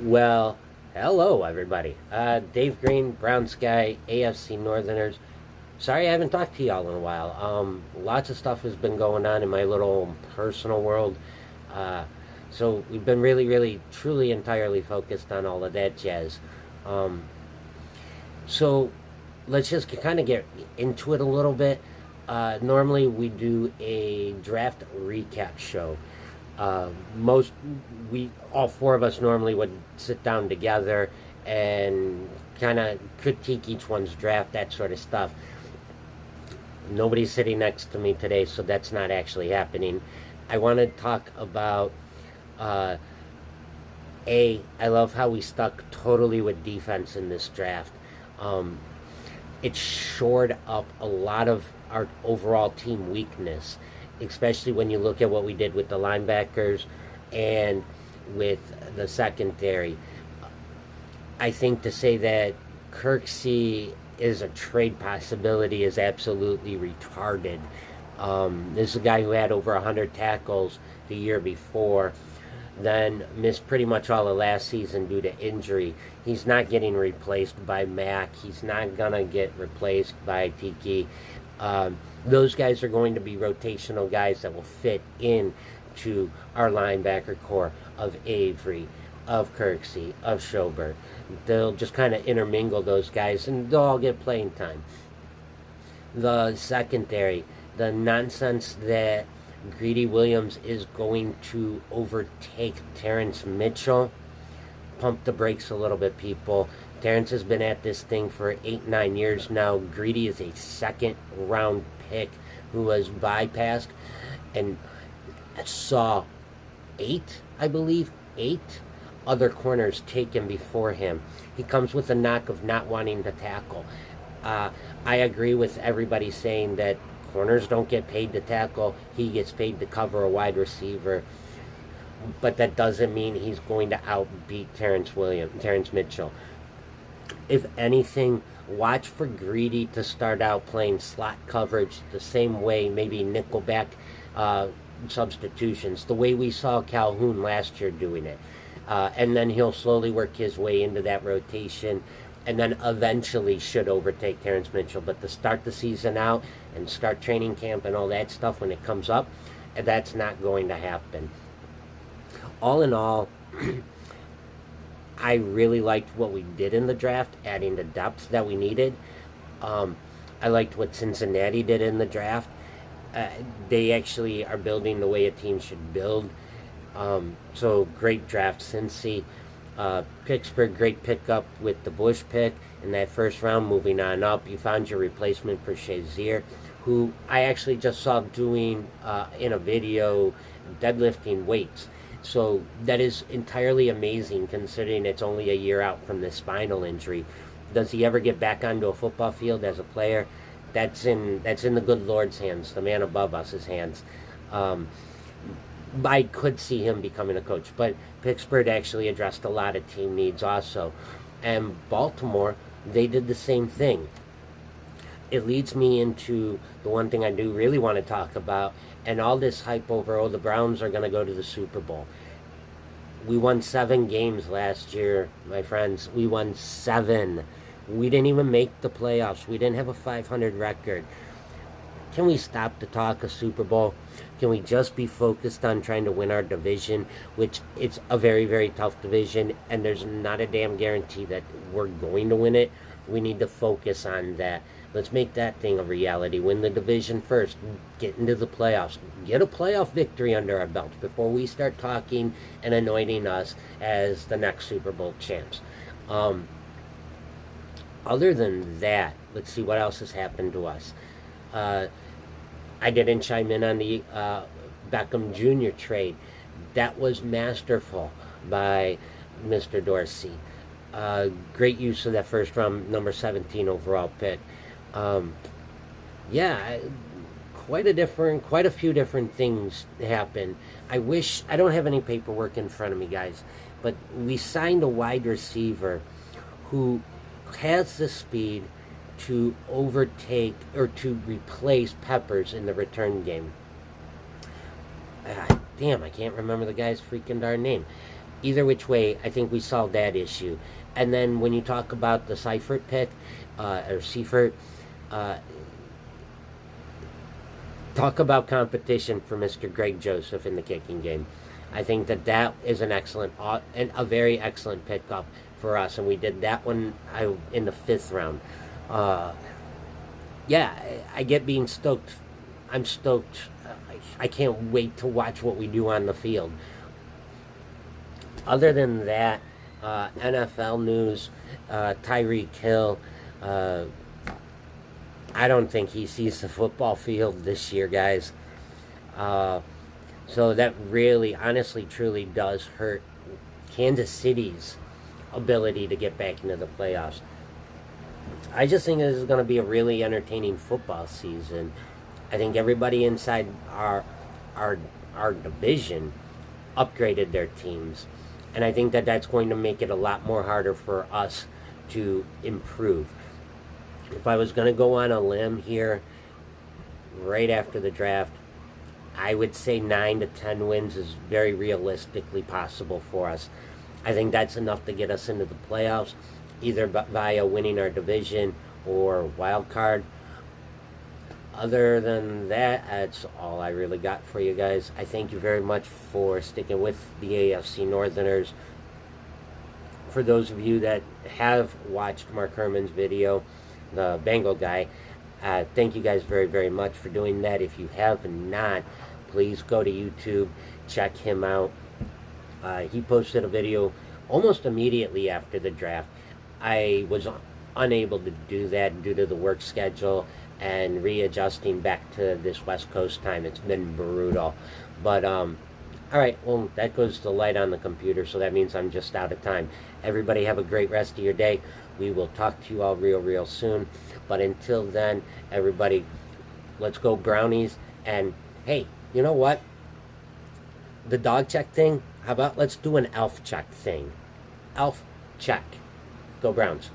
Well, hello everybody. Dave Green, Brown Sky, AFC Northerners. Sorry I haven't talked to y'all in a while. Lots of stuff has been going on in my little personal world. Uh, so we've been really, really, truly, entirely focused on all of that jazz. Um, so let's just kind of get into it a little bit. Normally we do a draft recap show. Most we all four of us normally would sit down together and kind of critique each one's draft, that sort of stuff. Nobody's sitting next to me today, so that's not actually happening. I want to talk about uh, I love how we stuck totally with defense in this draft. Um, it shored up a lot of our overall team weakness, especially when you look at what we did with the linebackers and with the secondary. I think to say that Kirksey is a trade possibility is absolutely retarded. This is a guy who had over 100 tackles the year before, then missed pretty much all of last season due to injury. He's not getting replaced by Mack. He's not going to get replaced by Tiki. Those guys are going to be rotational guys that will fit in to our linebacker core of Avery, of Kirksey, of Schobert. They'll just kind of intermingle those guys and they'll all get playing time. The secondary, the nonsense that Greedy Williams is going to overtake Terrence Mitchell. Pump the brakes a little bit, people. Terrence has been at this thing for 8-9 years now. Greedy is a second round pick who was bypassed and saw I believe, eight other corners taken before him. He comes with a knock of not wanting to tackle. I agree with everybody saying that corners don't get paid to tackle. He gets paid to cover a wide receiver. But that doesn't mean he's going to outbeat Terrence Mitchell. If anything, watch for Greedy to start out playing slot coverage the same way, maybe nickelback substitutions, the way we saw Calhoun last year doing it. And then he'll slowly work his way into that rotation and then eventually should overtake Terrence Mitchell. But to start the season out and start training camp and all that stuff when it comes up, that's not going to happen. All in all, I really liked what we did in the draft, adding the depth that we needed. I liked what Cincinnati did in the draft. They actually are building the way a team should build. So great draft, Cincy. Pittsburgh, great pickup with the Bush pick in that first round. Moving on up, you found your replacement for Shazier, who I actually just saw doing in a video deadlifting weights. So that is entirely amazing considering it's only a year out from this spinal injury. Does he ever get back onto a football field as a player? That's in the good Lord's hands, the man above us's hands. I could see him becoming a coach, but Pittsburgh actually addressed a lot of team needs also. And Baltimore, they did the same thing. It leads me into the one thing I do really want to talk about, and all this hype over, the Browns are going to go to the Super Bowl. We won 7 games last year, my friends. We won 7. We didn't even make the playoffs. We didn't have a 500 record. Can we stop the talk of Super Bowl? Can we just be focused on trying to win our division, which it's a very, very tough division, and there's not a damn guarantee that we're going to win it. We need to focus on that. Let's make that thing a reality. Win the division first. Get into the playoffs. Get a playoff victory under our belt before we start talking and anointing us as the next Super Bowl champs. Other than that, let's see what else has happened to us. I didn't chime in on the Beckham Jr. trade. That was masterful by Mr. Dorsey. Great use of that first round, number 17 overall pick. Yeah, quite a few different things happened. I don't have any paperwork in front of me, guys, but we signed a wide receiver who has the speed to overtake or to replace Peppers in the return game. Damn, I can't remember the guy's freaking darn name. either which way, I think we solved that issue. And then when you talk about the Seifert pick, or Seifert, uh, talk about competition for Mr. Greg Joseph in the kicking game. I think that that is an excellent and a very excellent pickup for us, and we did that one in the 5th round. Uh, yeah, I get being stoked. I'm stoked. I can't wait to watch what we do on the field. Other than that, NFL news, Tyreek Hill. Uh, I don't think he sees the football field this year, guys. Uh, so that really, honestly, truly does hurt Kansas City's ability to get back into the playoffs. I just think this is going to be a really entertaining football season. I think everybody inside our our division upgraded their teams, and I think that that's going to make it a lot more harder for us to improve. If I was going to go on a limb here, right after the draft, I would say 9 to 10 wins is very realistically possible for us. I think that's enough to get us into the playoffs, either via winning our division or wild card. Other than that, that's all I really got for you guys. I thank you very much for sticking with the AFC Northerners. For those of you that have watched Mark Herman's video, the Bengal guy, thank you guys very, very much for doing that. If you have not, please go to YouTube, check him out. He posted a video almost immediately after the draft. I was unable to do that due to the work schedule and readjusting back to this West Coast time. It's been brutal. But, all right, well, that goes the light on the computer, so that means I'm just out of time. Everybody have a great rest of your day. We will talk to you all real soon. But until then, everybody, let's go Brownies. And, hey, you know what? The dog check thing, how about let's do an elf check thing? Elf check. Go Browns.